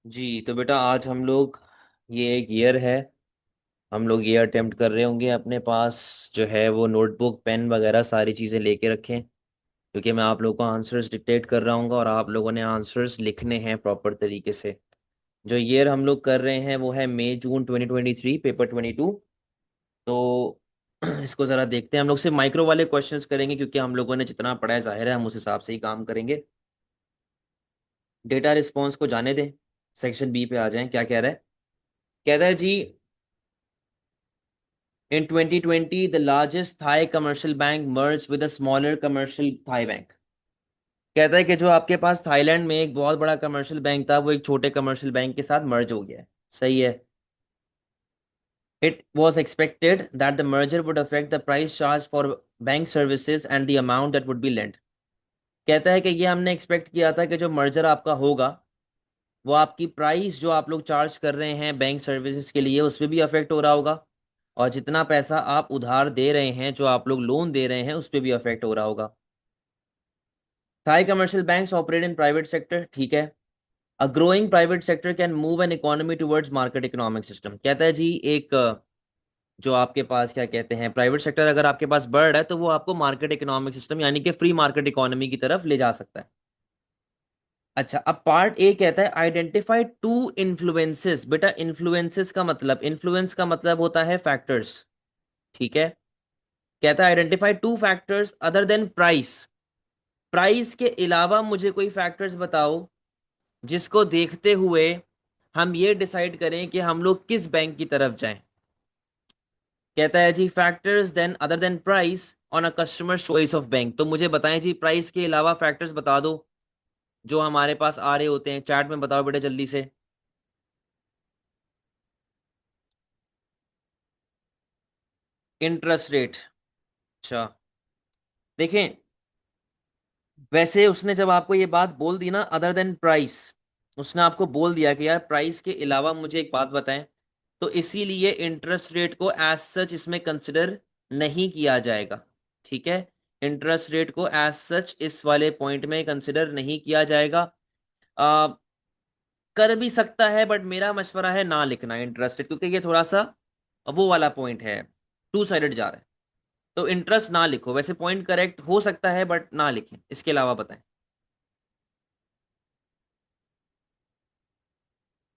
जी तो बेटा आज हम लोग ये एक ईयर है। हम लोग ये अटेम्प्ट कर रहे होंगे। अपने पास जो है वो नोटबुक पेन वगैरह सारी चीज़ें लेके रखें, क्योंकि मैं आप लोगों को आंसर्स डिक्टेट कर रहा हूँ और आप लोगों ने आंसर्स लिखने हैं प्रॉपर तरीके से। जो ईयर हम लोग कर रहे हैं वो है मई जून 2023 पेपर 22। तो इसको ज़रा देखते हैं। हम लोग सिर्फ माइक्रो वाले क्वेश्चंस करेंगे, क्योंकि हम लोगों ने जितना पढ़ा है जाहिर है हम उस हिसाब से ही काम करेंगे। डेटा रिस्पॉन्स को जाने दें, सेक्शन बी पे आ जाएं। क्या कह रहा है? कहता है जी, In 2020, the largest Thai commercial bank merged with a smaller commercial Thai bank। कहता है कि जो आपके पास थाईलैंड में एक बहुत बड़ा कमर्शियल बैंक था वो एक छोटे कमर्शियल बैंक के साथ मर्ज हो गया है। सही है। It was expected that the merger would affect the price charged for bank services and the amount that would be lent। कहता है कि ये हमने एक्सपेक्ट किया था कि जो मर्जर आपका होगा वो आपकी प्राइस जो आप लोग चार्ज कर रहे हैं बैंक सर्विसेज के लिए उस पर भी अफेक्ट हो रहा होगा, और जितना पैसा आप उधार दे रहे हैं, जो आप लोग लोन दे रहे हैं, उस पर भी अफेक्ट हो रहा होगा। Thai commercial banks operate in private sector. ठीक है। A growing private sector can move an economy towards market economic system. कहता है जी एक जो आपके पास क्या कहते हैं प्राइवेट सेक्टर अगर आपके पास बढ़ रहा है तो वो आपको मार्केट इकोनॉमिक सिस्टम यानी कि फ्री मार्केट इकोनॉमी की तरफ ले जा सकता है। अच्छा, अब पार्ट ए कहता है आइडेंटिफाई टू इन्फ्लुएंसेस। बेटा इन्फ्लुएंसेस का मतलब, इन्फ्लुएंस का मतलब होता है फैक्टर्स। ठीक है। कहता है identify two factors other than price. Price के अलावा मुझे कोई फैक्टर्स बताओ जिसको देखते हुए हम ये डिसाइड करें कि हम लोग किस बैंक की तरफ जाएं। कहता है जी factors then other than price on a customer choice of bank. तो मुझे बताएं जी प्राइस के अलावा फैक्टर्स बता दो जो हमारे पास आ रहे होते हैं। चैट में बताओ बेटा जल्दी से। Interest rate. अच्छा, देखें, वैसे उसने जब आपको ये बात बोल दी ना अदर देन प्राइस, उसने आपको बोल दिया कि यार प्राइस के अलावा मुझे एक बात बताएं, तो इसीलिए इंटरेस्ट रेट को एज सच इसमें कंसिडर नहीं किया जाएगा। ठीक है। इंटरेस्ट रेट को एज सच इस वाले पॉइंट में कंसिडर नहीं किया जाएगा। आ, कर भी सकता है बट मेरा मशवरा है ना लिखना इंटरेस्ट रेट, क्योंकि ये थोड़ा सा वो वाला पॉइंट है, टू साइडेड जा रहा है। तो इंटरेस्ट ना लिखो। वैसे पॉइंट करेक्ट हो सकता है बट ना लिखें। इसके अलावा बताएं।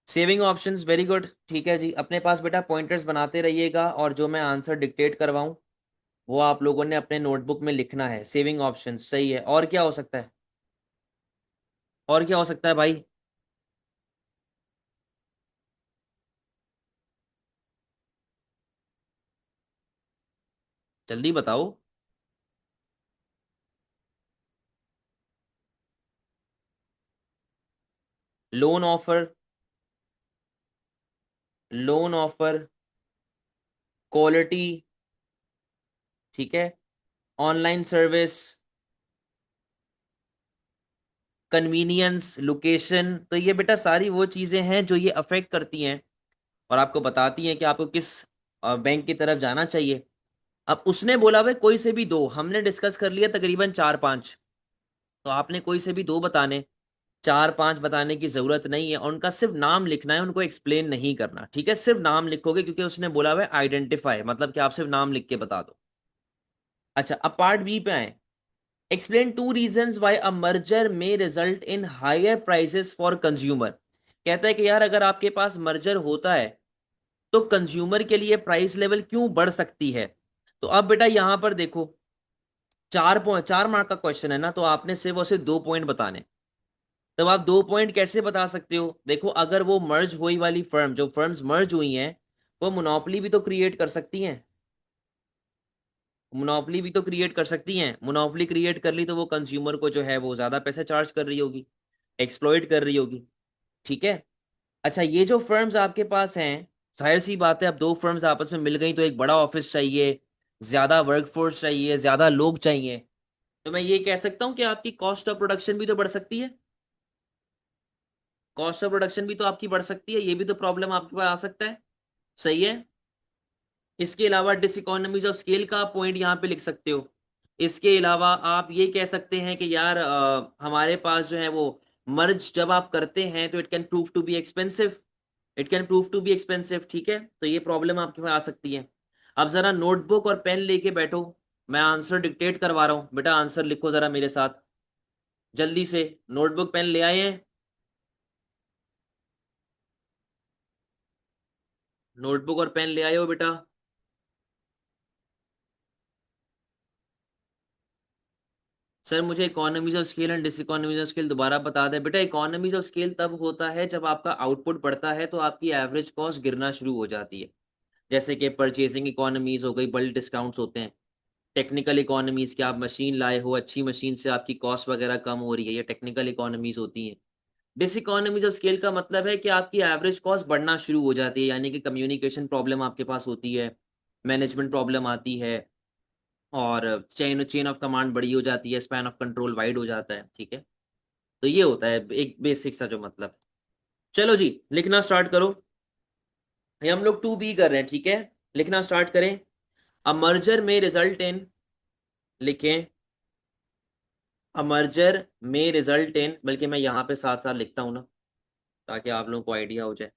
Saving options, very good. ठीक है जी, अपने पास बेटा पॉइंटर्स बनाते रहिएगा और जो मैं आंसर डिक्टेट करवाऊं वो आप लोगों ने अपने नोटबुक में लिखना है। सेविंग ऑप्शंस सही है। और क्या हो सकता है? और क्या हो सकता है भाई? जल्दी बताओ। Loan offer, loan offer, quality, ठीक है, ऑनलाइन सर्विस, कन्वीनियंस, लोकेशन। तो ये बेटा सारी वो चीजें हैं जो ये अफेक्ट करती हैं और आपको बताती हैं कि आपको किस बैंक की तरफ जाना चाहिए। अब उसने बोला भाई कोई से भी दो, हमने डिस्कस कर लिया तकरीबन चार पांच, तो आपने कोई से भी दो बताने। चार पांच बताने की जरूरत नहीं है, और उनका सिर्फ नाम लिखना है, उनको एक्सप्लेन नहीं करना। ठीक है, सिर्फ नाम लिखोगे क्योंकि उसने बोला हुआ है आइडेंटिफाई, मतलब कि आप सिर्फ नाम लिख के बता दो। अच्छा, अब पार्ट बी पे आए। Explain two reasons why a merger may result in higher prices for consumer. कहता है कि यार अगर आपके पास मर्जर होता है तो कंज्यूमर के लिए प्राइस लेवल क्यों बढ़ सकती है। तो अब बेटा यहां पर देखो, चार पॉइंट, 4 मार्क का क्वेश्चन है ना, तो आपने सिर्फ और सिर्फ 2 पॉइंट बताने। तब आप 2 पॉइंट कैसे बता सकते हो? देखो, अगर वो मर्ज हुई वाली फर्म, जो फर्म्स मर्ज हुई हैं, वो मोनोपोली भी तो क्रिएट कर सकती हैं। मोनोपोली भी तो क्रिएट कर सकती हैं। मोनोपोली क्रिएट कर ली तो वो कंज्यूमर को जो है वो ज्यादा पैसे चार्ज कर रही होगी, एक्सप्लॉइट कर रही होगी। ठीक है। अच्छा, ये जो फर्म्स आपके पास हैं, जाहिर सी बात है अब दो फर्म्स आपस में मिल गई तो एक बड़ा ऑफिस चाहिए, ज्यादा वर्कफोर्स चाहिए, ज्यादा लोग चाहिए। तो मैं ये कह सकता हूं कि आपकी कॉस्ट ऑफ प्रोडक्शन भी तो बढ़ सकती है। कॉस्ट ऑफ प्रोडक्शन भी तो आपकी बढ़ सकती है, ये भी तो प्रॉब्लम आपके पास आ सकता है। सही है। इसके अलावा डिसइकोनॉमीज ऑफ स्केल का पॉइंट यहाँ पे लिख सकते हो। इसके अलावा आप ये कह सकते हैं कि यार हमारे पास जो है वो मर्ज जब आप करते हैं तो it can prove to be expensive, it can prove to be expensive, ठीक है, तो ये प्रॉब्लम आपके पास आ सकती है। अब जरा नोटबुक और पेन लेके बैठो, मैं आंसर डिक्टेट करवा रहा हूँ, बेटा आंसर लिखो जरा मेरे साथ जल्दी से। नोटबुक पेन ले आए हैं? नोटबुक और पेन ले आए हो बेटा? सर मुझे economies of scale and diseconomies of scale दोबारा बता दें। बेटा इकोनॉमीज ऑफ स्केल तब होता है जब आपका आउटपुट बढ़ता है तो आपकी एवरेज कॉस्ट गिरना शुरू हो जाती है। जैसे कि परचेसिंग इकोनॉमीज हो गई, बल्क डिस्काउंट्स होते हैं। टेक्निकल इकोनॉमीज के आप मशीन लाए हो, अच्छी मशीन से आपकी कॉस्ट वगैरह कम हो रही है, ये टेक्निकल इकोनॉमीज होती हैं। डिसइकोनॉमीज ऑफ स्केल का मतलब है कि आपकी एवरेज कॉस्ट बढ़ना शुरू हो जाती है, यानी कि कम्युनिकेशन प्रॉब्लम आपके पास होती है, मैनेजमेंट प्रॉब्लम आती है, और चेन चेन ऑफ कमांड बड़ी हो जाती है, स्पैन ऑफ कंट्रोल वाइड हो जाता है, ठीक है। तो ये होता है एक बेसिक सा जो मतलब। चलो जी लिखना स्टार्ट करो। ये हम लोग 2B कर रहे हैं, ठीक है। लिखना स्टार्ट करें। अ मर्जर में रिजल्ट इन, लिखें, अ मर्जर में रिजल्ट इन, बल्कि मैं यहां पे साथ साथ लिखता हूं ना ताकि आप लोगों को आइडिया हो जाए।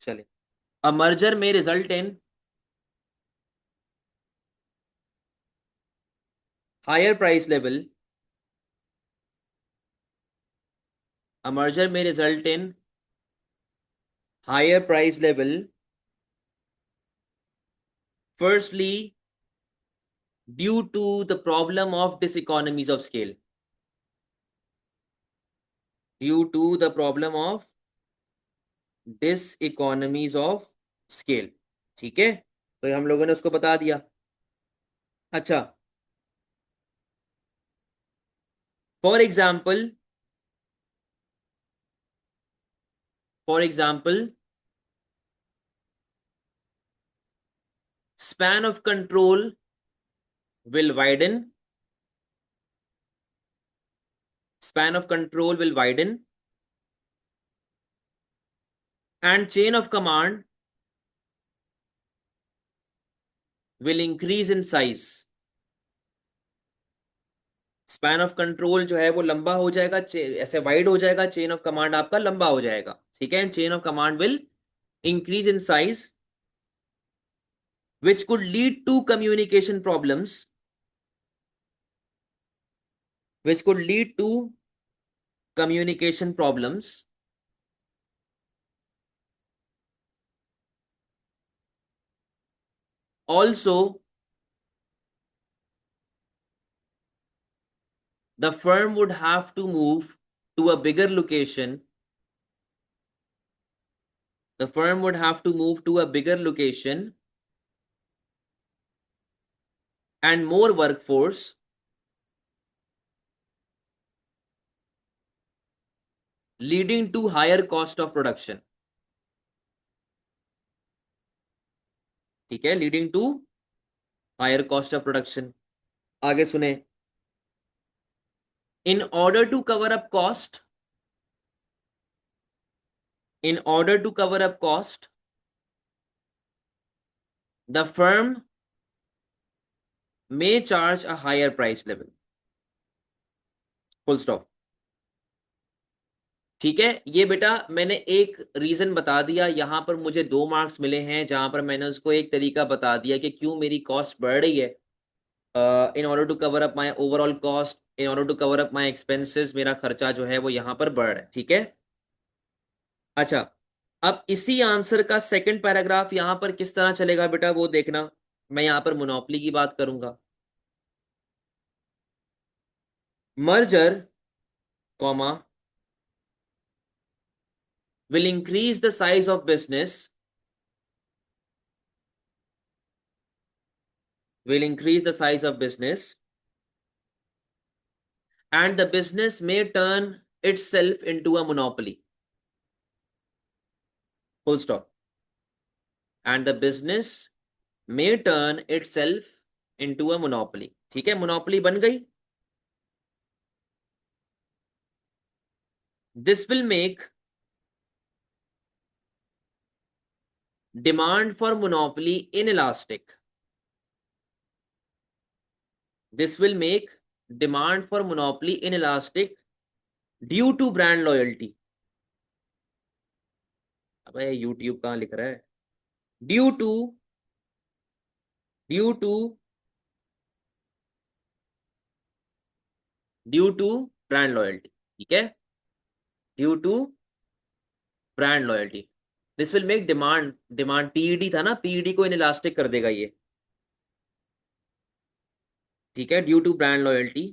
चले, a merger may result in higher price level, a merger may result in higher price level, firstly due to the problem of diseconomies of scale, due to the problem of diseconomies of scale, ठीक है। तो ये हम लोगों ने उसको बता दिया। अच्छा, for example, for example span of control will widen, span of control will widen, and chain of command will increase in size। Span of control जो है वो लंबा हो जाएगा, ऐसे वाइड हो जाएगा, चेन ऑफ कमांड आपका लंबा हो जाएगा, ठीक है। Chain of command will increase in size, which could lead to communication problems, which could lead to communication problems। Also, the firm would have to move to a bigger location, the firm would have to move to a bigger location and more workforce, leading to higher cost of production, ठीक है, leading to higher cost of production. आगे सुने, in order to cover up cost, in order to cover up cost the firm may charge a higher price level, full stop, ठीक है। ये बेटा मैंने एक रीजन बता दिया, यहां पर मुझे 2 मार्क्स मिले हैं जहां पर मैंने उसको एक तरीका बता दिया कि क्यों मेरी कॉस्ट बढ़ रही है। In order to cover up my overall cost, in order to cover up my expenses, मेरा खर्चा जो है वो यहां पर बढ़ रहा है, ठीक है। अच्छा, अब इसी आंसर का सेकंड पैराग्राफ यहां पर किस तरह चलेगा बेटा वो देखना। मैं यहां पर मोनोपोली की बात करूंगा। Merger comma will increase the size of business, will increase the size of business, and the business may turn itself into a monopoly, full stop, and the business may turn itself into a monopoly, ठीक है, monopoly बन गई। This will make demand for monopoly inelastic, this will make demand for monopoly inelastic due to brand loyalty. अब YouTube कहाँ लिख रहा है? Due to, due to, due to brand loyalty. ठीक है, due to brand loyalty. This will make demand, demand PED था ना, PED को इनइलास्टिक कर देगा ये। ठीक है, due to brand loyalty,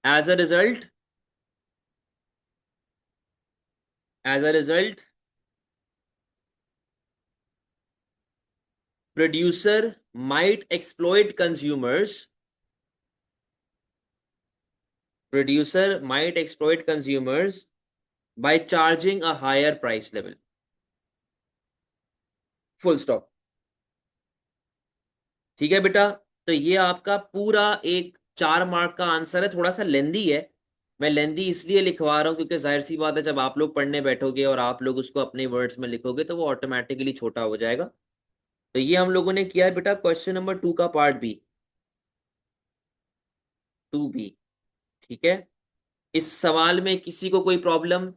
as a result, as a result producer might exploit consumers, producer might exploit consumers by charging a higher price level, full stop। ठीक है बेटा, तो ये आपका पूरा एक 4 मार्क का आंसर है। थोड़ा सा लेंदी है, मैं लेंदी इसलिए लिखवा रहा हूं क्योंकि जाहिर सी बात है जब आप लोग पढ़ने बैठोगे और आप लोग उसको अपने वर्ड्स में लिखोगे तो वो ऑटोमेटिकली छोटा हो जाएगा। तो ये हम लोगों ने किया है बेटा क्वेश्चन नंबर 2 का पार्ट बी, 2B। ठीक है, इस सवाल में किसी को कोई problem?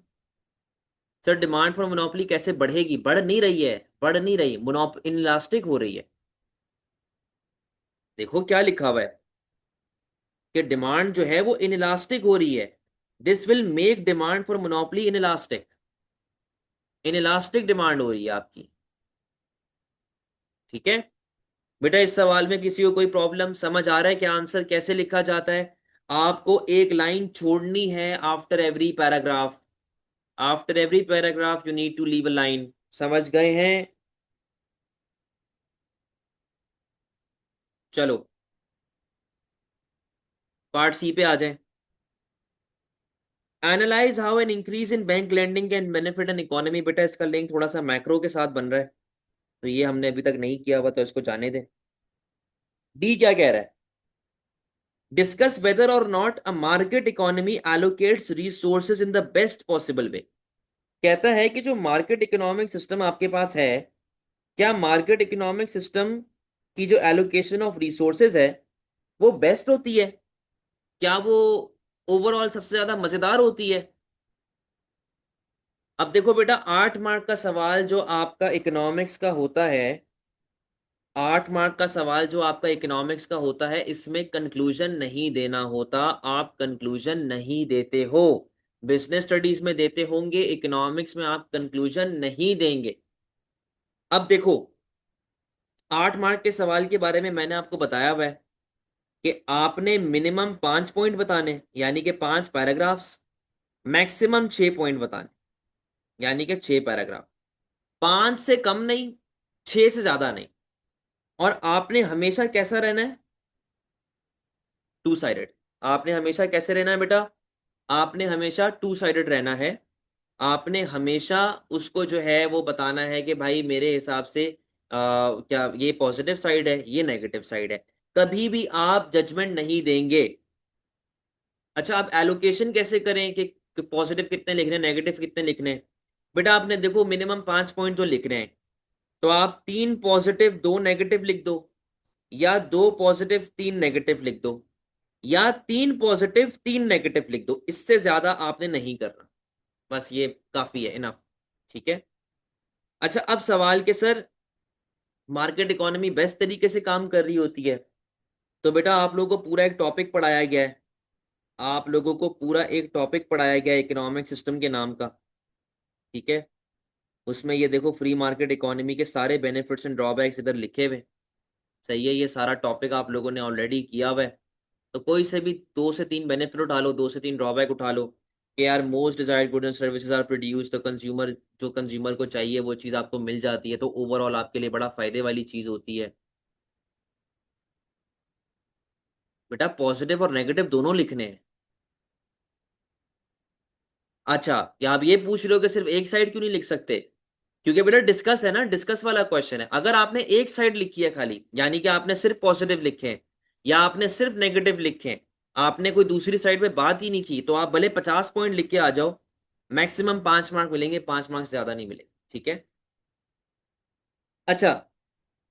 Sir demand for monopoly कैसे बढ़ेगी? बढ़ नहीं रही है, बढ़ नहीं रही, मोनोप इनलास्टिक हो रही है। देखो क्या लिखा हुआ है कि डिमांड जो है वो इनइलास्टिक हो रही है। This will make demand for monopoly inelastic, inelastic demand हो रही है आपकी। ठीक है बेटा, इस सवाल में किसी को कोई प्रॉब्लम? समझ आ रहा है कि आंसर कैसे लिखा जाता है? आपको एक लाइन छोड़नी है after every paragraph, after every paragraph you need to leave a line. समझ गए हैं? चलो पार्ट सी पे आ जाए। Analyse how an increase in bank lending can benefit an economy. बेटा इसका लिंक थोड़ा सा मैक्रो के साथ बन रहा है, तो ये हमने अभी तक नहीं किया हुआ, तो इसको जाने दें। डी क्या कह रहा है? डिस्कस वेदर और not a market economy allocates resources in the best possible way. कहता है कि जो मार्केट इकोनॉमिक सिस्टम आपके पास है, क्या मार्केट इकोनॉमिक सिस्टम की जो एलोकेशन ऑफ रिसोर्सेज है वो बेस्ट होती है? क्या वो ओवरऑल सबसे ज्यादा मजेदार होती है? अब देखो बेटा, 8 मार्क का सवाल जो आपका इकोनॉमिक्स का होता है, 8 मार्क का सवाल जो आपका इकोनॉमिक्स का होता है, इसमें कंक्लूजन नहीं देना होता। आप कंक्लूजन नहीं देते हो। बिजनेस स्टडीज में देते होंगे, इकोनॉमिक्स में आप कंक्लूजन नहीं देंगे। अब देखो, 8 मार्क के सवाल के बारे में मैंने आपको बताया हुआ है कि आपने मिनिमम 5 पॉइंट बताने, यानी कि 5 पैराग्राफ्स, मैक्सिमम 6 पॉइंट बताने, यानी कि 6 पैराग्राफ। 5 से कम नहीं, 6 से ज्यादा नहीं। और आपने हमेशा कैसा रहना है? Two sided. आपने हमेशा कैसे रहना है बेटा? आपने हमेशा टू साइडेड रहना है। आपने हमेशा उसको जो है वो बताना है कि भाई मेरे हिसाब से क्या ये पॉजिटिव साइड है, ये नेगेटिव साइड है। कभी भी आप जजमेंट नहीं देंगे। अच्छा, आप एलोकेशन कैसे करें कि पॉजिटिव कितने लिखने, नेगेटिव कितने लिखने? बेटा आपने देखो मिनिमम 5 पॉइंट तो लिख रहे हैं, तो आप 3 पॉजिटिव 2 नेगेटिव लिख दो, या 2 पॉजिटिव 3 नेगेटिव लिख दो, या 3 पॉजिटिव 3 नेगेटिव लिख दो। इससे ज्यादा आपने नहीं करना, बस ये काफी है, इनफ। ठीक है। अच्छा, अब सवाल के सर मार्केट इकोनॉमी बेस्ट तरीके से काम कर रही होती है, तो बेटा आप लोगों को पूरा एक टॉपिक पढ़ाया गया है, आप लोगों को पूरा एक टॉपिक पढ़ाया गया है इकोनॉमिक सिस्टम के नाम का। ठीक है, उसमें ये देखो फ्री मार्केट इकोनॉमी के सारे बेनिफिट्स एंड ड्रॉबैक्स इधर लिखे हुए। सही है, ये सारा टॉपिक आप लोगों ने ऑलरेडी किया हुआ है। तो कोई से भी 2 से 3 बेनिफिट उठा लो, 2 से 3 ड्रॉबैक उठा लो कि यार most desired good and services are produce, तो कंज्यूमर, जो कंज्यूमर को चाहिए वो चीज़ आपको मिल जाती है, तो ओवरऑल आपके लिए बड़ा फायदे वाली चीज़ होती है। बेटा पॉजिटिव और नेगेटिव दोनों लिखने हैं। अच्छा, या आप ये पूछ रहे हो कि सिर्फ एक साइड क्यों नहीं लिख सकते? क्योंकि बेटा डिस्कस है ना, डिस्कस वाला क्वेश्चन है। अगर आपने एक साइड लिखी है खाली, यानी कि आपने सिर्फ पॉजिटिव लिखे हैं या आपने सिर्फ नेगेटिव लिखे हैं, आपने कोई दूसरी साइड पे बात ही नहीं की, तो आप भले 50 पॉइंट लिख के आ जाओ, मैक्सिमम 5 मार्क मिलेंगे, 5 मार्क्स ज्यादा नहीं मिलेंगे। ठीक है। अच्छा,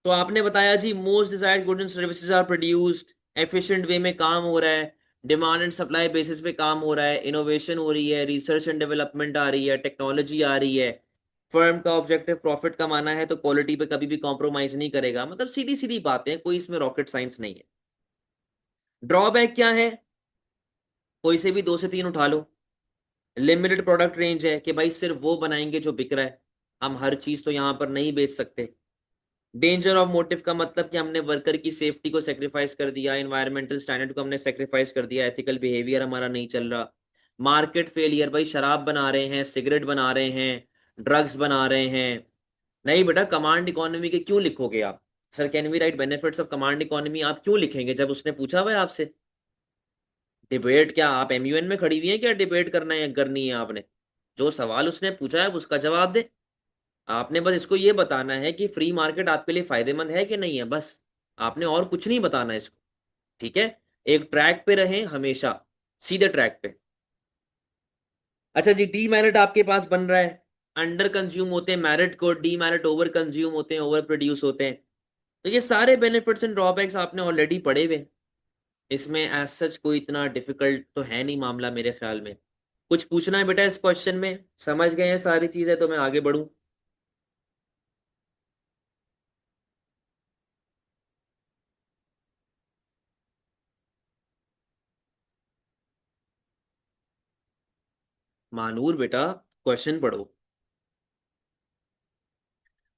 तो आपने बताया जी most desired goods and services are produced, efficient way में काम हो रहा है, डिमांड एंड सप्लाई बेसिस पे काम हो रहा है, इनोवेशन हो रही है, रिसर्च एंड डेवलपमेंट आ रही है, टेक्नोलॉजी आ रही है, फर्म का ऑब्जेक्टिव प्रॉफिट कमाना है तो क्वालिटी पे कभी भी कॉम्प्रोमाइज नहीं करेगा। मतलब सीधी सीधी बातें, कोई इसमें रॉकेट साइंस नहीं है। ड्रॉबैक क्या है? कोई से भी दो से तीन उठा लो। लिमिटेड प्रोडक्ट रेंज है कि भाई सिर्फ वो बनाएंगे जो बिक रहा है, हम हर चीज तो यहाँ पर नहीं बेच सकते। डेंजर ऑफ मोटिव का मतलब कि हमने वर्कर की सेफ्टी को सेक्रीफाइस कर दिया, एनवायरमेंटल स्टैंडर्ड को हमने सेक्रीफाइस कर दिया, एथिकल बिहेवियर हमारा नहीं चल रहा। मार्केट फेलियर, भाई शराब बना रहे हैं, सिगरेट बना रहे हैं, ड्रग्स बना रहे हैं। नहीं बेटा, कमांड इकोनॉमी के क्यों लिखोगे आप? Sir can we write benefits of command economy, आप क्यों लिखेंगे जब उसने पूछा हुआ है आपसे? डिबेट क्या आप एमयूएन में खड़ी हुई है क्या? डिबेट करना है करनी है आपने? जो सवाल उसने पूछा है उसका जवाब दे। आपने बस इसको ये बताना है कि फ्री मार्केट आपके लिए फायदेमंद है कि नहीं है, बस। आपने और कुछ नहीं बताना है इसको। ठीक है? एक ट्रैक पे रहें हमेशा, सीधे ट्रैक पे। अच्छा जी, डी मेरिट आपके पास बन रहा है। अंडर कंज्यूम होते हैं मेरिट को, डी मेरिट ओवर कंज्यूम होते हैं, ओवर प्रोड्यूस होते हैं। तो ये सारे बेनिफिट्स एंड ड्रॉबैक्स आपने ऑलरेडी पढ़े हुए हैं। इसमें एज सच कोई इतना डिफिकल्ट तो है नहीं मामला मेरे ख्याल में। कुछ पूछना है बेटा इस क्वेश्चन में? समझ गए हैं सारी चीजें तो मैं आगे बढ़ूं। मानूर बेटा, क्वेश्चन पढ़ो।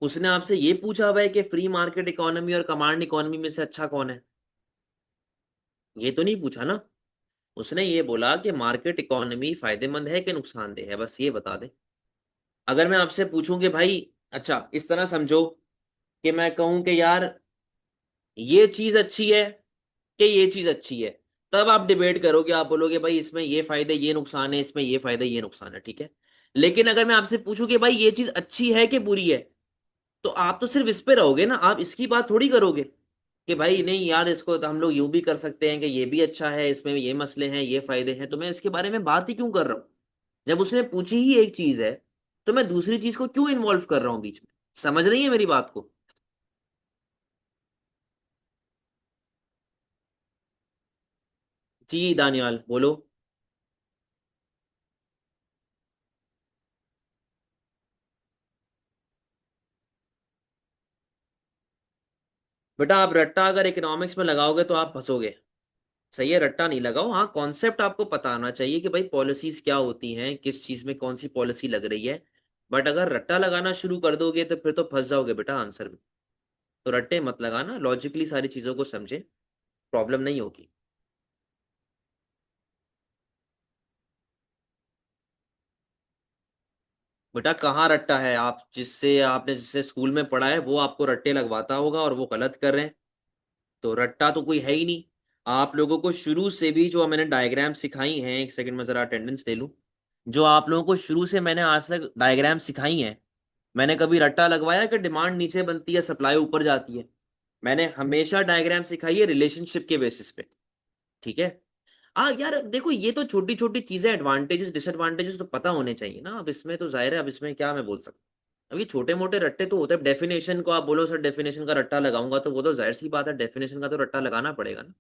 उसने आपसे ये पूछा हुआ है कि फ्री मार्केट इकोनॉमी और कमांड इकोनॉमी में से अच्छा कौन है? ये तो नहीं पूछा ना। उसने ये बोला कि मार्केट इकोनॉमी फायदेमंद है कि नुकसानदेह है, बस ये बता दे। अगर मैं आपसे पूछूं कि भाई, अच्छा इस तरह समझो कि मैं कहूं कि यार ये चीज अच्छी है कि ये चीज अच्छी है, तब आप डिबेट करोगे, आप बोलोगे भाई इसमें ये फायदे ये नुकसान है, इसमें ये फायदे ये नुकसान है, ठीक है। लेकिन अगर मैं आपसे पूछूं कि भाई ये चीज अच्छी है कि बुरी है, तो आप तो सिर्फ इस पे रहोगे ना, आप इसकी बात थोड़ी करोगे कि भाई नहीं यार इसको तो हम लोग यूं भी कर सकते हैं कि ये भी अच्छा है, इसमें ये मसले हैं ये फायदे हैं, तो मैं इसके बारे में बात ही क्यों कर रहा हूं? जब उसने पूछी ही एक चीज है तो मैं दूसरी चीज को क्यों इन्वॉल्व कर रहा हूं बीच में? समझ रही है मेरी बात को? जी दानियाल बोलो। बेटा आप रट्टा अगर इकोनॉमिक्स में लगाओगे तो आप फंसोगे। सही है, रट्टा नहीं लगाओ। हाँ, कॉन्सेप्ट आपको पता आना चाहिए कि भाई पॉलिसीज क्या होती हैं, किस चीज में कौन सी पॉलिसी लग रही है। बट अगर रट्टा लगाना शुरू कर दोगे तो फिर तो फंस जाओगे बेटा आंसर में। तो रट्टे मत लगाना, लॉजिकली सारी चीजों को समझे, प्रॉब्लम नहीं होगी। बेटा कहाँ रट्टा है? आप जिससे आपने जिससे स्कूल में पढ़ा है वो आपको रट्टे लगवाता होगा और वो गलत कर रहे हैं। तो रट्टा तो कोई है ही नहीं। आप लोगों को शुरू से भी जो मैंने डायग्राम सिखाई हैं, एक सेकंड में जरा अटेंडेंस ले लूं। जो आप लोगों को शुरू से मैंने आज तक डायग्राम सिखाई हैं, मैंने कभी रट्टा लगवाया कि डिमांड नीचे बनती है सप्लाई ऊपर जाती है? मैंने हमेशा डायग्राम सिखाई है रिलेशनशिप के बेसिस पे। ठीक है? यार देखो, ये तो छोटी छोटी चीजें, एडवांटेजेस डिसएडवांटेजेस तो पता होने चाहिए ना। अब इसमें तो जाहिर है, अब इसमें क्या मैं बोल सकता हूँ। अब ये छोटे मोटे रट्टे तो होते हैं। डेफिनेशन को आप बोलो सर डेफिनेशन का रट्टा लगाऊंगा, तो वो तो जाहिर सी बात है, डेफिनेशन का तो रट्टा लगाना पड़ेगा ना।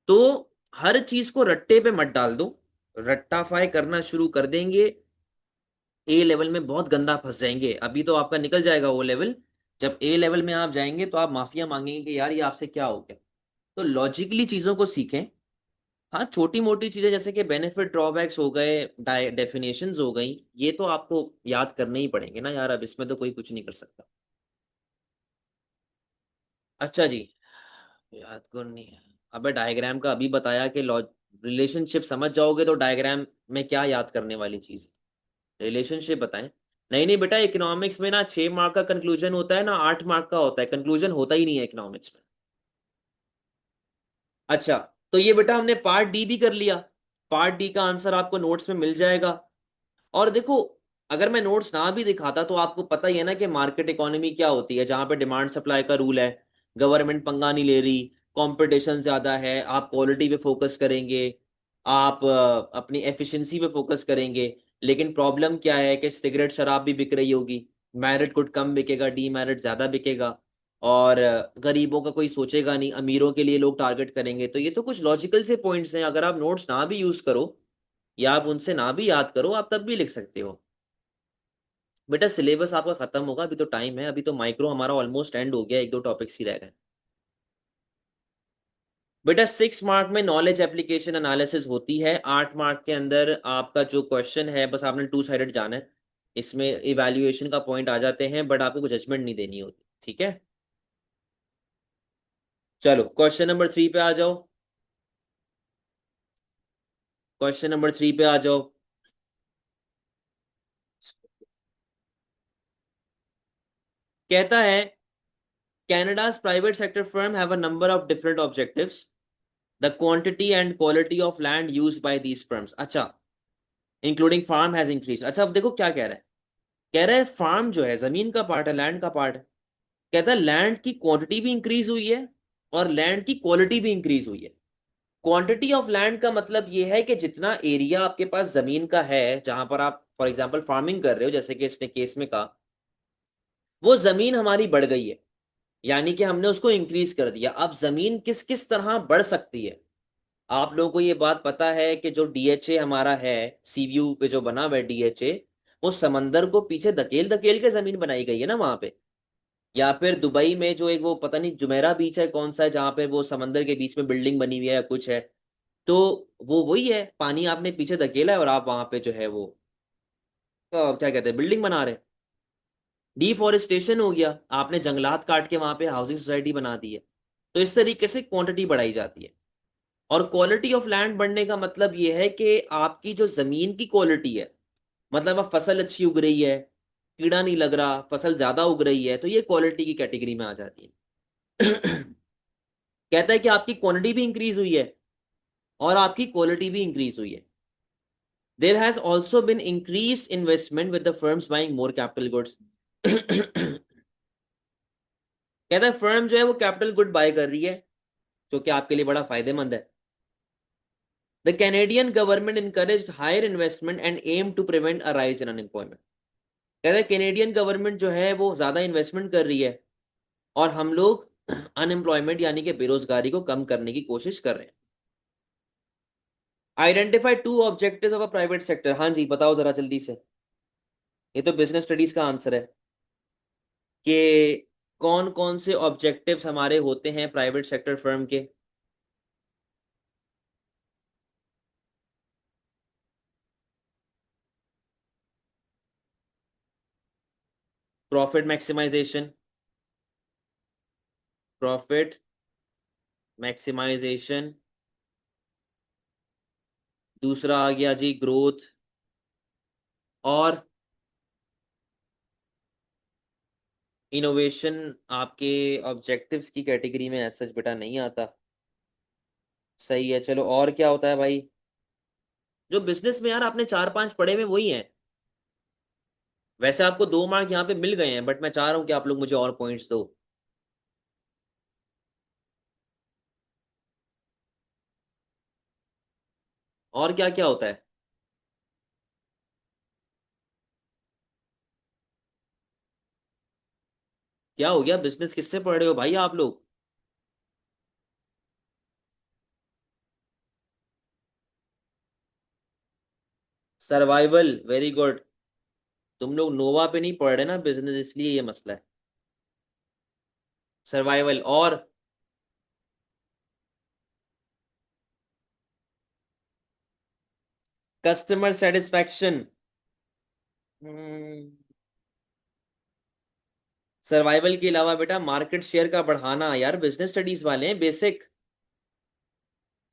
तो हर चीज को रट्टे पे मत डाल दो। रट्टाफाई करना शुरू कर देंगे, ए लेवल में बहुत गंदा फंस जाएंगे। अभी तो आपका निकल जाएगा वो लेवल, जब ए लेवल में आप जाएंगे तो आप माफिया मांगेंगे कि यार ये आपसे क्या हो गया। तो लॉजिकली चीजों को सीखें। हाँ, छोटी मोटी चीजें जैसे कि बेनिफिट ड्रॉबैक्स हो गए, डेफिनेशंस हो गई, ये तो आपको याद करने ही पड़ेंगे ना यार, अब इसमें तो कोई कुछ नहीं कर सकता। अच्छा जी, याद कौन नहीं है? अबे डायग्राम का अभी बताया कि रिलेशनशिप समझ जाओगे तो डायग्राम में क्या याद करने वाली चीज? रिलेशनशिप बताएं। नहीं नहीं बेटा, इकोनॉमिक्स में ना 6 मार्क का कंक्लूजन होता है ना 8 मार्क का होता है, कंक्लूजन होता ही नहीं है इकोनॉमिक्स में। अच्छा, तो ये बेटा हमने पार्ट डी भी कर लिया। पार्ट डी का आंसर आपको नोट्स में मिल जाएगा। और देखो, अगर मैं नोट्स ना भी दिखाता तो आपको पता ही है ना कि मार्केट इकोनॉमी क्या होती है, जहां पे डिमांड सप्लाई का रूल है, गवर्नमेंट पंगा नहीं ले रही, कंपटीशन ज्यादा है, आप क्वालिटी पे फोकस करेंगे, आप अपनी एफिशिएंसी पे फोकस करेंगे। लेकिन प्रॉब्लम क्या है कि सिगरेट शराब भी बिक रही होगी, मेरिट गुड कम बिकेगा, डी मेरिट ज्यादा बिकेगा। और गरीबों का कोई सोचेगा नहीं, अमीरों के लिए लोग टारगेट करेंगे। तो ये तो कुछ लॉजिकल से पॉइंट्स हैं, अगर आप नोट्स ना भी यूज करो या आप उनसे ना भी याद करो, आप तब भी लिख सकते हो। बेटा सिलेबस आपका खत्म होगा, अभी तो टाइम है, अभी तो माइक्रो हमारा ऑलमोस्ट एंड हो गया, एक दो टॉपिक्स ही रह गए। बेटा 6 मार्क में नॉलेज एप्लीकेशन एनालिसिस होती है, 8 मार्क के अंदर आपका जो क्वेश्चन है बस आपने टू साइडेड जाना है, इसमें इवैल्यूएशन का पॉइंट आ जाते हैं बट आपको जजमेंट नहीं देनी होती, ठीक है। चलो क्वेश्चन नंबर 3 पे आ जाओ, क्वेश्चन नंबर 3 पे आ जाओ। कहता है Canada's private sector firm have a number of different objectives. The quantity and quality of land used by these firms, अच्छा, इंक्लूडिंग फार्म हैज इंक्रीज। अच्छा अब देखो क्या कह रहा है, कह रहा है फार्म जो है जमीन का पार्ट है, लैंड का पार्ट है। कहता है लैंड की क्वांटिटी भी इंक्रीज हुई है और लैंड की क्वालिटी भी इंक्रीज हुई है। क्वांटिटी ऑफ लैंड का मतलब ये है कि जितना एरिया आपके पास जमीन का है जहां पर आप फॉर एग्जांपल फार्मिंग कर रहे हो, जैसे कि इसने केस में कहा, वो जमीन हमारी बढ़ गई है, यानी कि हमने उसको इंक्रीज कर दिया। अब जमीन किस किस तरह बढ़ सकती है, आप लोगों को ये बात पता है कि जो डीएचए हमारा है, सीव्यू पे जो बना हुआ है डीएचए, वो समंदर को पीछे धकेल धकेल के जमीन बनाई गई है ना वहां पे। या फिर दुबई में जो एक वो पता नहीं जुमेरा बीच है कौन सा है, जहां पे वो समंदर के बीच में बिल्डिंग बनी हुई है या कुछ है, तो वो वही है, पानी आपने पीछे धकेला है और आप वहां पे जो है वो क्या कहते हैं बिल्डिंग बना रहे हैं। डिफॉरेस्टेशन हो गया, आपने जंगलात काट के वहां पे हाउसिंग सोसाइटी बना दी है। तो इस तरीके से क्वांटिटी बढ़ाई जाती है। और क्वालिटी ऑफ लैंड बढ़ने का मतलब ये है कि आपकी जो जमीन की क्वालिटी है, मतलब अब फसल अच्छी उग रही है, कीड़ा नहीं लग रहा, फसल ज्यादा उग रही है, तो ये क्वालिटी की कैटेगरी में आ जाती है। कहता है कि आपकी क्वांटिटी भी इंक्रीज हुई है और आपकी क्वालिटी भी इंक्रीज हुई है। There has also been increase investment with the firms buying more capital goods. कहता है फर्म जो है वो कैपिटल गुड बाय कर रही है, जो कि आपके लिए बड़ा फायदेमंद है। The Canadian government encouraged higher investment and aim to prevent a rise in unemployment. कहता है कैनेडियन गवर्नमेंट जो है वो ज्यादा इन्वेस्टमेंट कर रही है और हम लोग अनएम्प्लॉयमेंट यानी कि बेरोजगारी को कम करने की कोशिश कर रहे हैं। Identify two objectives of a private sector, हाँ जी बताओ जरा जल्दी से, ये तो बिजनेस स्टडीज का आंसर है कि कौन कौन से ऑब्जेक्टिव्स हमारे होते हैं प्राइवेट सेक्टर फर्म के। प्रॉफिट मैक्सिमाइजेशन, प्रॉफिट मैक्सिमाइजेशन, दूसरा आ गया जी ग्रोथ, और इनोवेशन आपके ऑब्जेक्टिव्स की कैटेगरी में ऐसा बेटा नहीं आता। सही है, चलो और क्या होता है भाई, जो बिजनेस में यार आपने 4 5 पढ़े में वही हैं। वैसे आपको 2 मार्क यहाँ पे मिल गए हैं बट मैं चाह रहा हूँ कि आप लोग मुझे और पॉइंट्स दो। और क्या क्या होता है, क्या हो गया, बिजनेस किससे पढ़ रहे हो भाई आप लोग। Survival, very good. तुम लोग नोवा पे नहीं पढ़ रहे ना बिजनेस, इसलिए ये मसला है। सर्वाइवल और कस्टमर सेटिस्फैक्शन। सर्वाइवल के अलावा बेटा मार्केट शेयर का बढ़ाना, यार बिजनेस स्टडीज वाले हैं बेसिक।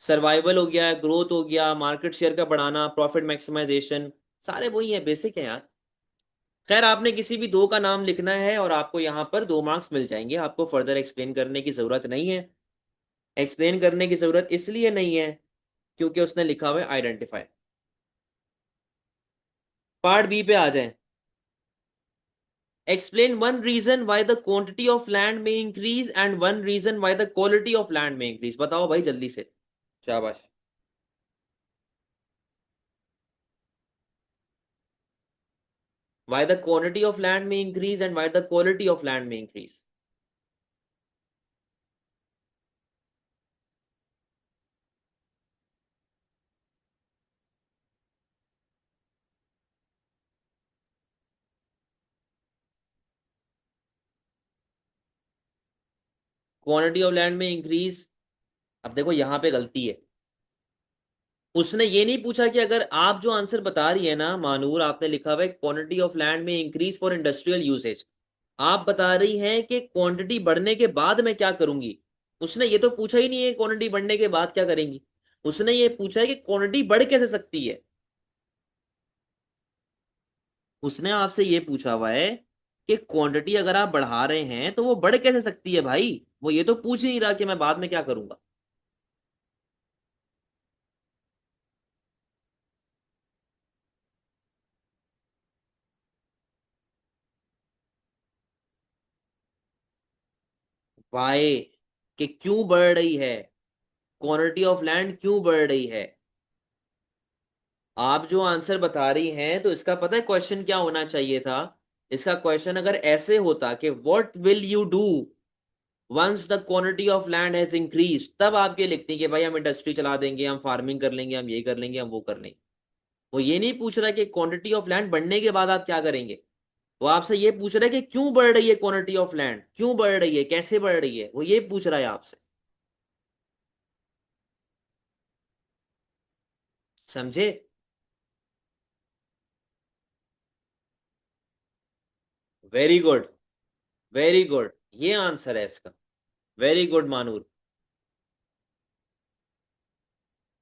सर्वाइवल हो गया, ग्रोथ हो गया, मार्केट शेयर का बढ़ाना, प्रॉफिट मैक्सिमाइजेशन, सारे वही है, बेसिक है यार। खैर आपने किसी भी दो का नाम लिखना है और आपको यहाँ पर 2 मार्क्स मिल जाएंगे, आपको फर्दर एक्सप्लेन करने की जरूरत नहीं है। एक्सप्लेन करने की जरूरत इसलिए नहीं है क्योंकि उसने लिखा हुआ है आइडेंटिफाई। पार्ट बी पे आ जाए। Explain one reason why the quantity of land may increase and one reason why the quality of land may increase, बताओ भाई जल्दी से। शाबाश। Why the quantity of land may increase and why the quality of land may increase. Quantity of land may increase. अब देखो यहाँ पे गलती है। उसने ये नहीं पूछा कि अगर आप जो आंसर बता रही है ना मानूर, आपने लिखा हुआ है quantity of land may increase for industrial usage, आप बता रही हैं कि क्वांटिटी बढ़ने के बाद मैं क्या करूंगी। उसने ये तो पूछा ही नहीं है क्वांटिटी बढ़ने के बाद क्या करेंगी। उसने ये पूछा है कि क्वांटिटी बढ़ कैसे सकती है। उसने आपसे ये पूछा हुआ है कि क्वांटिटी अगर आप बढ़ा रहे हैं तो वो बढ़ कैसे सकती है भाई। वो ये तो पूछ ही नहीं रहा कि मैं बाद में क्या करूंगा। वाई, कि क्यों बढ़ रही है, क्वांटिटी ऑफ लैंड क्यों बढ़ रही है। आप जो आंसर बता रही हैं तो इसका पता है क्वेश्चन क्या होना चाहिए था। इसका क्वेश्चन अगर ऐसे होता कि what will you do once the quantity of land has increase, तब आप ये लिखते हैं कि भाई हम इंडस्ट्री चला देंगे, हम फार्मिंग कर लेंगे, हम ये कर लेंगे, हम वो कर लेंगे। वो ये नहीं पूछ रहा कि क्वांटिटी ऑफ लैंड बढ़ने के बाद आप क्या करेंगे। वो आपसे ये पूछ रहा है कि क्यों बढ़ रही है क्वांटिटी ऑफ लैंड, क्यों बढ़ रही है, कैसे बढ़ रही है, वो ये पूछ रहा है आपसे। समझे। वेरी गुड, वेरी गुड, ये आंसर है इसका। Very good Manur.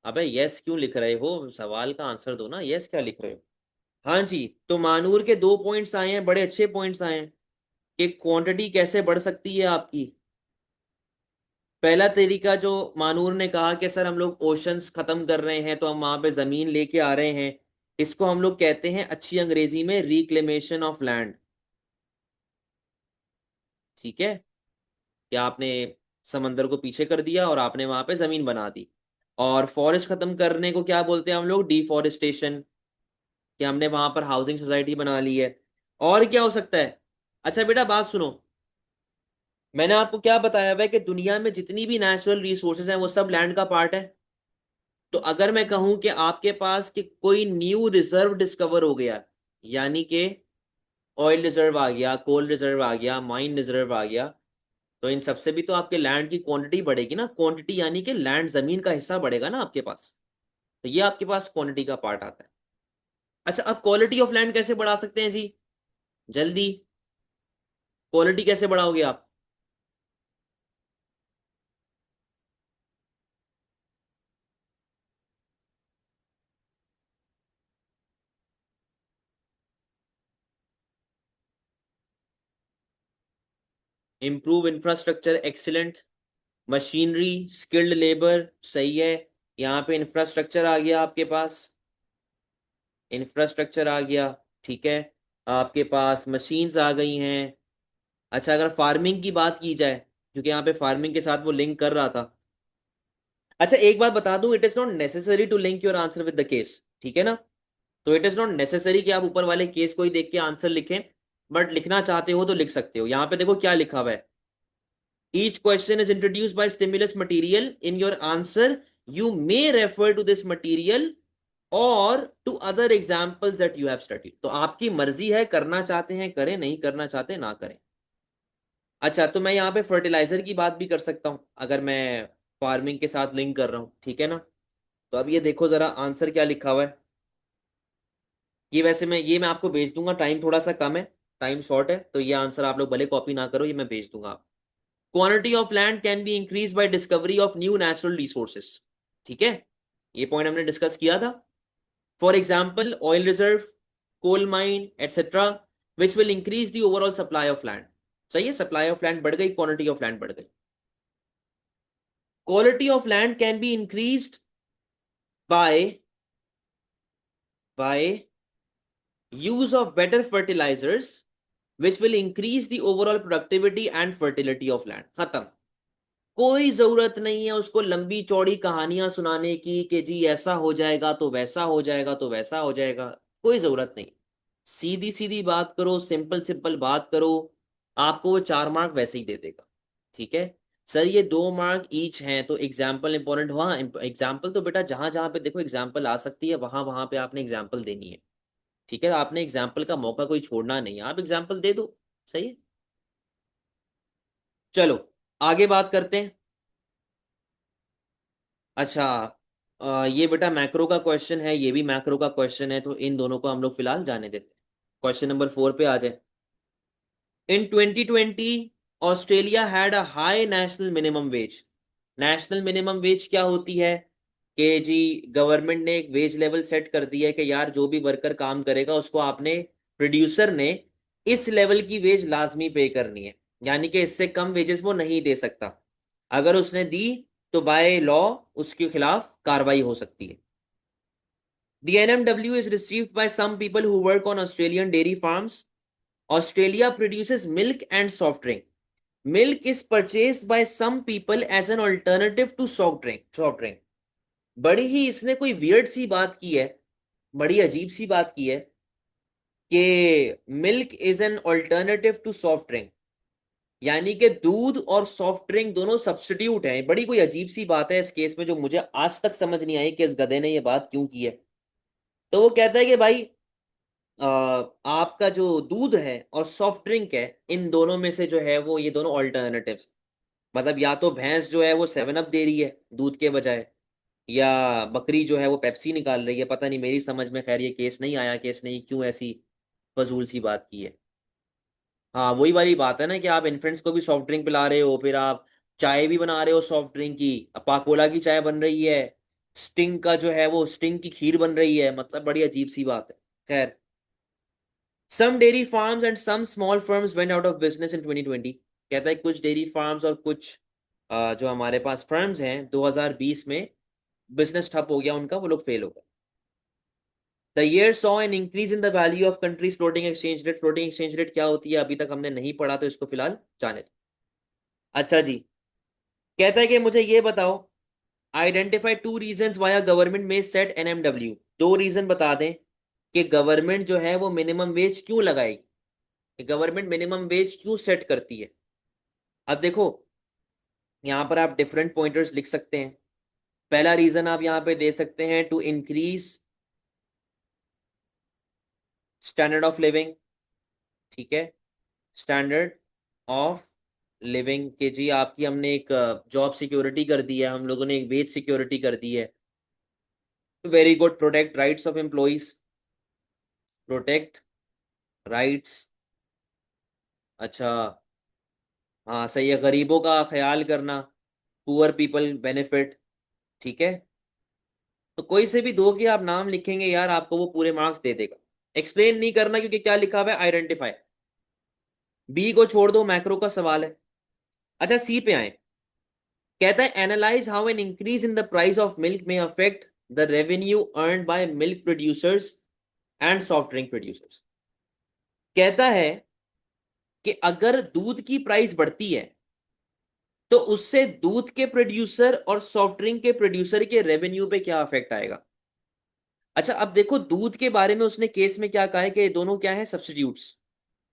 अबे यस क्यों लिख रहे हो, सवाल का आंसर दो ना, यस क्या लिख रहे हो। हाँ जी। तो मानूर के दो पॉइंट्स आए हैं, बड़े अच्छे पॉइंट्स आए हैं कि क्वांटिटी कैसे बढ़ सकती है आपकी। पहला तरीका जो मानूर ने कहा कि सर हम लोग ओशंस खत्म कर रहे हैं तो हम वहां पे जमीन लेके आ रहे हैं, इसको हम लोग कहते हैं अच्छी अंग्रेजी में रिक्लेमेशन ऑफ लैंड। ठीक है, कि आपने समंदर को पीछे कर दिया और आपने वहां पे जमीन बना दी। और फॉरेस्ट खत्म करने को क्या बोलते हैं हम लोग, डिफॉरेस्टेशन, कि हमने वहां पर हाउसिंग सोसाइटी बना ली है। और क्या हो सकता है। अच्छा बेटा बात सुनो, मैंने आपको क्या बताया हुआ है कि दुनिया में जितनी भी नेचुरल रिसोर्सेज हैं वो सब लैंड का पार्ट है। तो अगर मैं कहूं कि आपके पास कि कोई न्यू रिजर्व डिस्कवर हो गया, यानी कि ऑयल रिजर्व आ गया, कोल रिजर्व आ गया, माइन रिजर्व आ गया, तो इन सबसे भी तो आपके लैंड की क्वांटिटी बढ़ेगी ना। क्वांटिटी यानी कि लैंड जमीन का हिस्सा बढ़ेगा ना आपके पास। तो ये आपके पास क्वांटिटी का पार्ट आता है। अच्छा अब क्वालिटी ऑफ लैंड कैसे बढ़ा सकते हैं जी, जल्दी। क्वालिटी कैसे बढ़ाओगे आप। Improve infrastructure, excellent. Machinery, skilled labour, सही है। यहाँ पे इंफ्रास्ट्रक्चर आ गया आपके पास, इंफ्रास्ट्रक्चर आ गया। ठीक है, आपके पास मशीन्स आ गई हैं। अच्छा अगर फार्मिंग की बात की जाए, क्योंकि यहाँ पे फार्मिंग के साथ वो लिंक कर रहा था। अच्छा एक बात बता दूं, it is not necessary to link your answer with the case, ठीक है ना। तो इट इज नॉट नेसेसरी कि आप ऊपर वाले केस को ही देख के आंसर लिखें, बट लिखना चाहते हो तो लिख सकते हो। यहाँ पे देखो क्या लिखा हुआ है, each question is introduced by stimulus material in your answer, you may refer to this material और to other examples that you have studied. तो आपकी मर्जी है, करना चाहते हैं करें, नहीं करना चाहते ना करें। अच्छा तो मैं यहाँ पे फर्टिलाइजर की बात भी कर सकता हूँ अगर मैं फार्मिंग के साथ लिंक कर रहा हूँ, ठीक है ना। तो अब ये देखो जरा आंसर क्या लिखा हुआ है। ये वैसे मैं आपको भेज दूंगा, टाइम थोड़ा सा कम है, टाइम शॉर्ट है, तो ये आंसर आप लोग भले कॉपी ना करो, ये मैं भेज दूंगा। Quantity of land can be increase by discovery of new natural resources. ठीक है, ये पॉइंट हमने डिस्कस किया था। For example oil reserve, coal mine etcetera, which will increase the overall supply of land. सही है, सप्लाई ऑफ लैंड बढ़ गई, क्वांटिटी ऑफ लैंड बढ़ गई। Quality of land can be increased by use of better fertilizers which will increase the overall productivity and fertility of land। खत्म। कोई जरूरत नहीं है उसको लंबी चौड़ी कहानियां सुनाने की कि जी ऐसा हो जाएगा तो वैसा हो जाएगा तो वैसा हो जाएगा। कोई जरूरत नहीं, सीधी सीधी बात करो, सिंपल सिंपल बात करो, आपको वो 4 मार्क वैसे ही दे देगा। ठीक है। सर ये 2 मार्क ईच हैं तो एग्जाम्पल इंपॉर्टेंट हुआ। एग्जाम्पल तो बेटा जहां जहां पे देखो एग्जाम्पल आ सकती है वहां वहां पे आपने एग्जाम्पल देनी है। ठीक है, आपने एग्जाम्पल का मौका कोई छोड़ना नहीं है, आप एग्जाम्पल दे दो। सही है। चलो आगे बात करते हैं। अच्छा, ये बेटा मैक्रो का क्वेश्चन है, ये भी मैक्रो का क्वेश्चन है, तो इन दोनों को हम लोग फिलहाल जाने देते हैं। क्वेश्चन नंबर 4 पे आ जाए। इन 2020 Australia had a high national minimum wage. National minimum wage क्या होती है कि जी, गवर्नमेंट ने एक वेज लेवल सेट कर दिया है कि यार जो भी वर्कर काम करेगा उसको आपने, प्रोड्यूसर ने, इस लेवल की वेज लाजमी पे करनी है, यानी कि इससे कम वेजेस वो नहीं दे सकता। अगर उसने दी तो बाय लॉ उसके खिलाफ कार्रवाई हो सकती है। The NMW is received by some people who work on Australian dairy farms. Australia produces milk and soft drink. Milk is purchased by some people as an alternative to soft drink. Soft drink. बड़ी ही इसने कोई weird सी बात की है, बड़ी अजीब सी बात की है कि milk is an alternative to soft drink, यानी कि दूध और सॉफ्ट ड्रिंक दोनों सब्स्टिट्यूट हैं। बड़ी कोई अजीब सी बात है इस केस में, जो मुझे आज तक समझ नहीं आई कि इस गधे ने ये बात क्यों की है। तो वो कहता है कि भाई, आपका जो दूध है और सॉफ्ट ड्रिंक है, इन दोनों में से जो है वो, ये दोनों ऑल्टरनेटिव्स, मतलब या तो भैंस जो है वो 7 अप दे रही है दूध के बजाय, या बकरी जो है वो पेप्सी निकाल रही है। पता नहीं, मेरी समझ में खैर ये केस नहीं आया कि इसने क्यों ऐसी फजूल सी बात की है। हाँ, वही वाली बात है ना कि आप इन्फेंट्स को भी सॉफ्ट ड्रिंक पिला रहे हो, फिर आप चाय भी बना रहे हो सॉफ्ट ड्रिंक की, पाकोला की चाय बन रही है, स्टिंग का जो है वो स्टिंग की खीर बन रही है, मतलब बड़ी अजीब सी बात है। खैर, some dairy farms and some small firms went out of business in 2020। कहता है कुछ डेयरी फार्म्स और कुछ जो हमारे पास फर्म्स हैं 2020 में बिजनेस ठप हो गया उनका, वो लोग फेल हो गए। The year saw an increase in the value of countries floating exchange rate. Floating exchange rate क्या होती है अभी तक हमने नहीं पढ़ा, तो इसको फिलहाल जाने दो। अच्छा जी, कहता है कि मुझे ये बताओ, identify two reasons why government में सेट एनएमडब्ल्यू। दो रीजन बता दें कि गवर्नमेंट जो है वो मिनिमम वेज क्यों लगाएगी, गवर्नमेंट मिनिमम वेज क्यों सेट करती है। अब देखो, यहां पर आप डिफरेंट पॉइंटर्स लिख सकते हैं। पहला रीजन आप यहां पे दे सकते हैं, to increase standard of living. ठीक है, स्टैंडर्ड ऑफ लिविंग के जी, आपकी हमने एक जॉब सिक्योरिटी कर दी है, हम लोगों ने एक वेज सिक्योरिटी कर दी है। Very good, protect rights of employees, protect rights. अच्छा, हाँ सही है, गरीबों का ख्याल करना, पुअर पीपल बेनिफिट। ठीक है, तो कोई से भी दो कि आप नाम लिखेंगे यार, आपको वो पूरे मार्क्स दे देगा। एक्सप्लेन नहीं करना क्योंकि क्या लिखा हुआ है, आइडेंटिफाई। बी को छोड़ दो, मैक्रो का सवाल है। अच्छा, सी पे आए। कहता है analyse how an increase in the price of milk may affect the revenue earn by milk producers and soft drink producers. कहता है कि अगर दूध की प्राइस बढ़ती है तो उससे दूध के प्रोड्यूसर और सॉफ्ट ड्रिंक के प्रोड्यूसर के रेवेन्यू पे क्या अफेक्ट आएगा। अच्छा, अब देखो दूध के बारे में उसने केस में क्या कहा है कि ये दोनों क्या है, सब्स्टिट्यूट्स।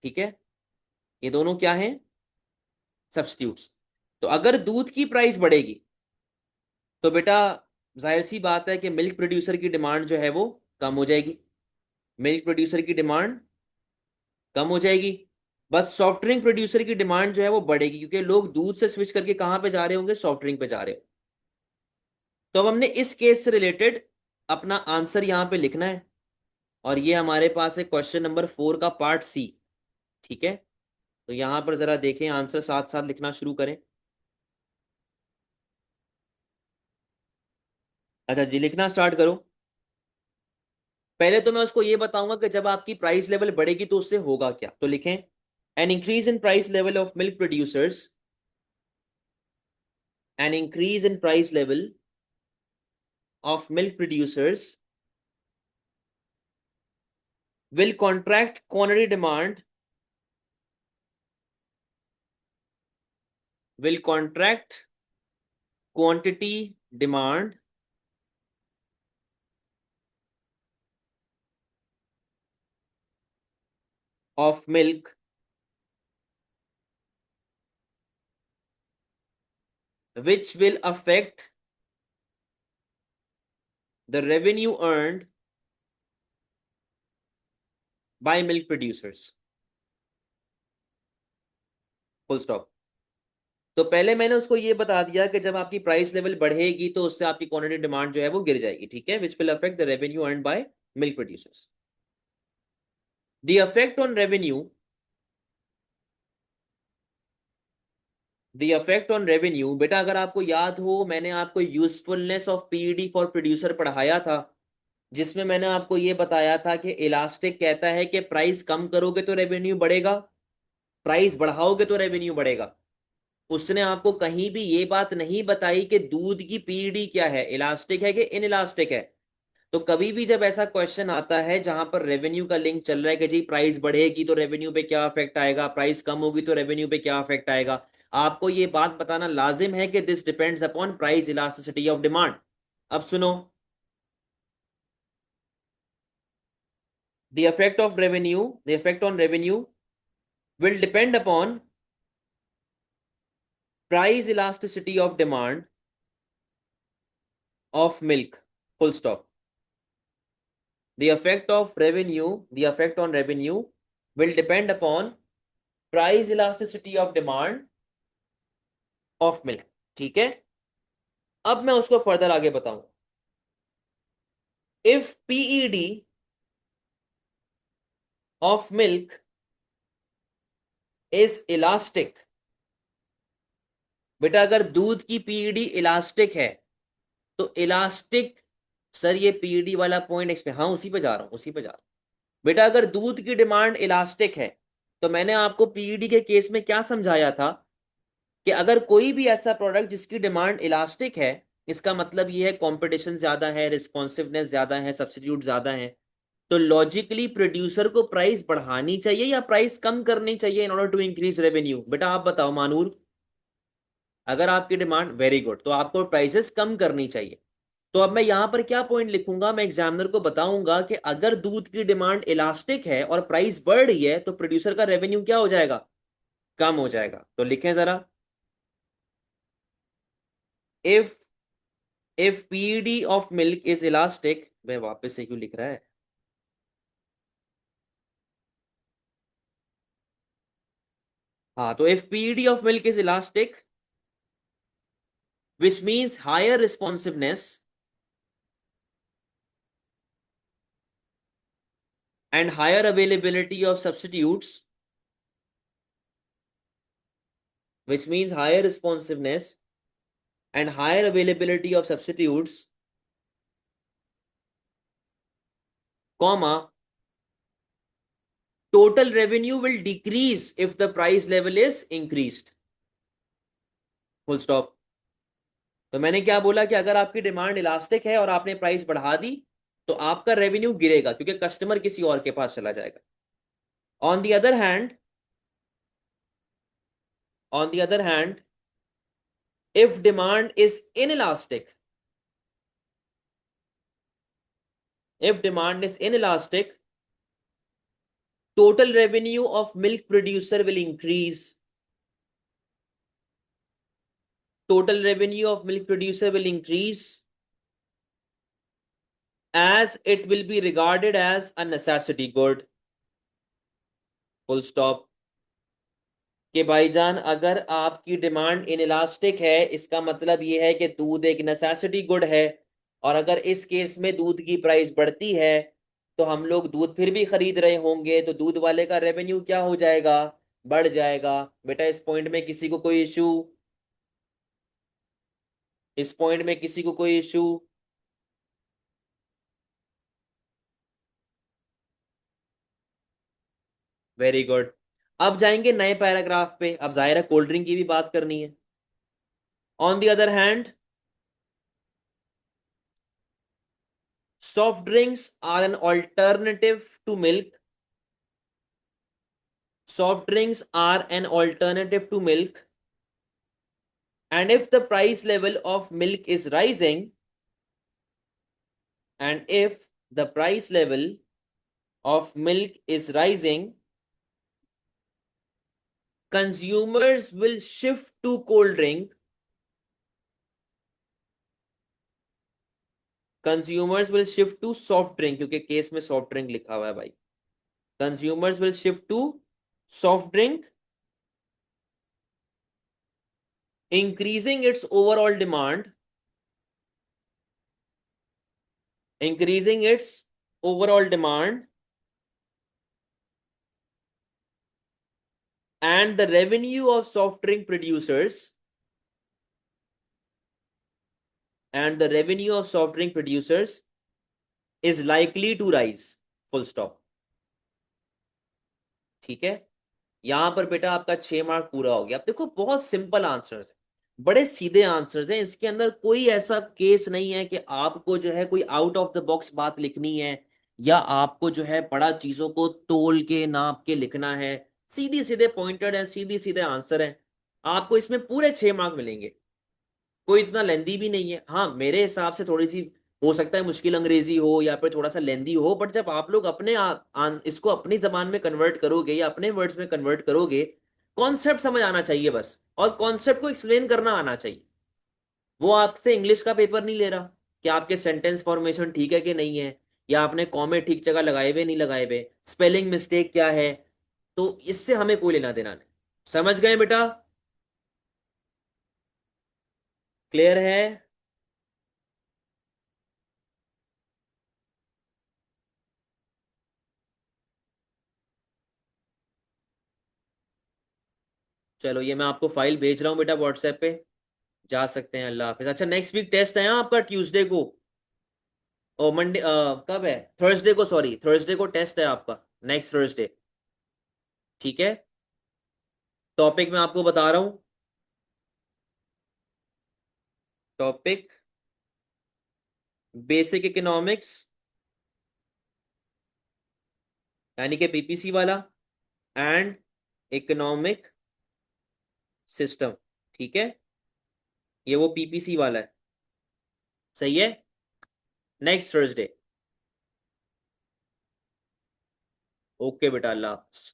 ठीक है, ये दोनों क्या है, सब्स्टिट्यूट्स। तो अगर दूध की प्राइस बढ़ेगी तो बेटा जाहिर सी बात है कि मिल्क प्रोड्यूसर की डिमांड जो है वो कम हो जाएगी, मिल्क प्रोड्यूसर की डिमांड कम हो जाएगी। बस सॉफ्ट ड्रिंक प्रोड्यूसर की डिमांड जो है वो बढ़ेगी, क्योंकि लोग दूध से स्विच करके कहां पे जा रहे होंगे, सॉफ्ट ड्रिंक पे जा रहे हो। तो अब हमने इस केस से रिलेटेड अपना आंसर यहां पे लिखना है, और ये हमारे पास है क्वेश्चन नंबर 4 का पार्ट सी। ठीक है, तो यहां पर जरा देखें, आंसर साथ साथ लिखना शुरू करें। अच्छा जी, लिखना स्टार्ट करो। पहले तो मैं उसको ये बताऊंगा कि जब आपकी प्राइस लेवल बढ़ेगी तो उससे होगा क्या, तो लिखें N increase in price level of milk producers, N increase in price level of milk producers will contract quantity demand, will contract quantity demand of milk, which will affect the revenue earned by milk producers. Full stop. तो पहले मैंने उसको ये बता दिया कि जब आपकी प्राइस लेवल बढ़ेगी तो उससे आपकी क्वांटिटी डिमांड जो है वो गिर जाएगी, ठीक है, which will affect the revenue earned by milk producers. The affect on revenue, the effect on revenue, बेटा अगर आपको याद हो मैंने आपको usefulness of PED for producer पढ़ाया था, जिसमें मैंने आपको यह बताया था कि इलास्टिक कहता है कि प्राइस कम करोगे तो रेवेन्यू बढ़ेगा, प्राइस बढ़ाओगे तो रेवेन्यू बढ़ेगा। उसने आपको कहीं भी ये बात नहीं बताई कि दूध की पीईडी क्या है, इलास्टिक है कि इन इलास्टिक है। तो कभी भी जब ऐसा क्वेश्चन आता है जहां पर रेवेन्यू का लिंक चल रहा है कि जी प्राइस बढ़ेगी तो रेवेन्यू पे क्या इफेक्ट आएगा, प्राइस कम होगी तो रेवेन्यू पे क्या इफेक्ट आएगा, आपको ये बात बताना लाजिम है कि this depends upon price elasticity of demand. अब सुनो, the effect of revenue, the effect on revenue will depend upon price elasticity of demand of milk, full stop. The effect of revenue, the effect on revenue will depend upon price elasticity of demand of milk, ठीक है। अब मैं उसको further आगे बताऊं, if PED of milk is elastic, बेटा अगर दूध की पीईडी इलास्टिक है तो इलास्टिक, सर ये पीईडी वाला पॉइंट इस पे, हाँ उसी पे जा रहा हूं, उसी पे जा रहा हूं। बेटा अगर दूध की डिमांड इलास्टिक है तो मैंने आपको पीईडी के केस में क्या समझाया था कि अगर कोई भी ऐसा प्रोडक्ट जिसकी डिमांड इलास्टिक है, इसका मतलब ये है कंपटीशन ज्यादा है, रिस्पॉन्सिवनेस ज्यादा है, सब्स्टिट्यूट ज्यादा है, तो लॉजिकली प्रोड्यूसर को प्राइस बढ़ानी चाहिए या प्राइस कम करनी चाहिए in order to increase revenue. बेटा आप बताओ मानूर, अगर आपकी डिमांड, वेरी गुड, तो आपको प्राइसेस कम करनी चाहिए। तो अब मैं यहां पर क्या पॉइंट लिखूंगा, मैं एग्जामिनर को बताऊंगा कि अगर दूध की डिमांड इलास्टिक है और प्राइस बढ़ रही है तो प्रोड्यूसर का रेवेन्यू क्या हो जाएगा, कम हो जाएगा। तो लिखें जरा, if if PD of milk is elastic, वह वापस से क्यों लिख रहा है, हाँ, तो if PD of milk is elastic which means higher responsiveness and higher availability of substitutes, which means higher responsiveness and higher availability of substitutes, comma, total revenue will decrease if the price level is increased, full stop। तो मैंने क्या बोला कि अगर आपकी demand elastic है और आपने प्राइस बढ़ा दी तो आपका रेवेन्यू गिरेगा क्योंकि कस्टमर किसी और के पास चला जाएगा। On the other hand, on the other hand, if demand is inelastic, if demand is inelastic, total revenue of milk producer will increase, total revenue of milk producer will increase as it will be regarded as a necessity good, full stop। कि भाईजान अगर आपकी demand inelastic है इसका मतलब यह है कि दूध एक नेसेसिटी गुड है, और अगर इस केस में दूध की प्राइस बढ़ती है तो हम लोग दूध फिर भी खरीद रहे होंगे, तो दूध वाले का रेवेन्यू क्या हो जाएगा, बढ़ जाएगा। बेटा इस पॉइंट में किसी को कोई इशू, इस पॉइंट में किसी को कोई इशू, वेरी गुड। अब जाएंगे नए पैराग्राफ पे, अब जाहिर है कोल्ड ड्रिंक की भी बात करनी है। On the other hand, soft drinks are an alternative to milk, soft drinks are an alternative to milk, and if the price level of milk is rising, and if the price level of milk is rising, consumers will shift to cold drink, consumers will shift to soft drink, क्योंकि case में soft drink लिखा हुआ है भाई, consumers will shift to soft drink increasing its overall demand, increasing its overall demand and the revenue of soft drink producers, and the revenue of soft drink producers is likely to rise, full stop। ठीक है, यहां पर बेटा आपका 6 mark पूरा हो गया। अब देखो बहुत सिंपल आंसर्स है, बड़े सीधे आंसर्स हैं, इसके अंदर कोई ऐसा केस नहीं है कि आपको जो है कोई आउट ऑफ द बॉक्स बात लिखनी है, या आपको जो है बड़ा चीजों को तोल के नाप के लिखना है। सीधी सीधे पॉइंटेड है, सीधी सीधे आंसर है, आपको इसमें पूरे 6 मार्क मिलेंगे। कोई इतना लेंदी भी नहीं है। हाँ मेरे हिसाब से थोड़ी सी हो सकता है मुश्किल अंग्रेजी हो या फिर थोड़ा सा लेंदी हो, बट जब आप लोग अपने इसको अपनी जबान में कन्वर्ट करोगे या अपने वर्ड्स में कन्वर्ट करोगे, कॉन्सेप्ट समझ आना चाहिए बस, और कॉन्सेप्ट को एक्सप्लेन करना आना चाहिए। वो आपसे इंग्लिश का पेपर नहीं ले रहा कि आपके सेंटेंस फॉर्मेशन ठीक है कि नहीं है, या आपने कॉमे ठीक जगह लगाए हुए नहीं लगाए हुए, स्पेलिंग मिस्टेक क्या है। तो इससे हमें कोई लेना देना नहीं। समझ गए बेटा? क्लियर है? चलो ये मैं आपको फाइल भेज रहा हूँ बेटा व्हाट्सएप पे, जा सकते हैं। अल्लाह हाफिज। अच्छा नेक्स्ट वीक टेस्ट है हाँ आपका, ट्यूसडे को और मंडे, कब है, थर्सडे को, सॉरी थर्सडे को टेस्ट है आपका, नेक्स्ट थर्सडे। ठीक है, टॉपिक मैं आपको बता रहा हूँ। टॉपिक बेसिक इकोनॉमिक्स, यानी कि पीपीसी वाला, एंड इकोनॉमिक सिस्टम। ठीक है, ये वो पीपीसी वाला है। सही है, नेक्स्ट थर्सडे। ओके बेटा, अल्लाह हाफिज।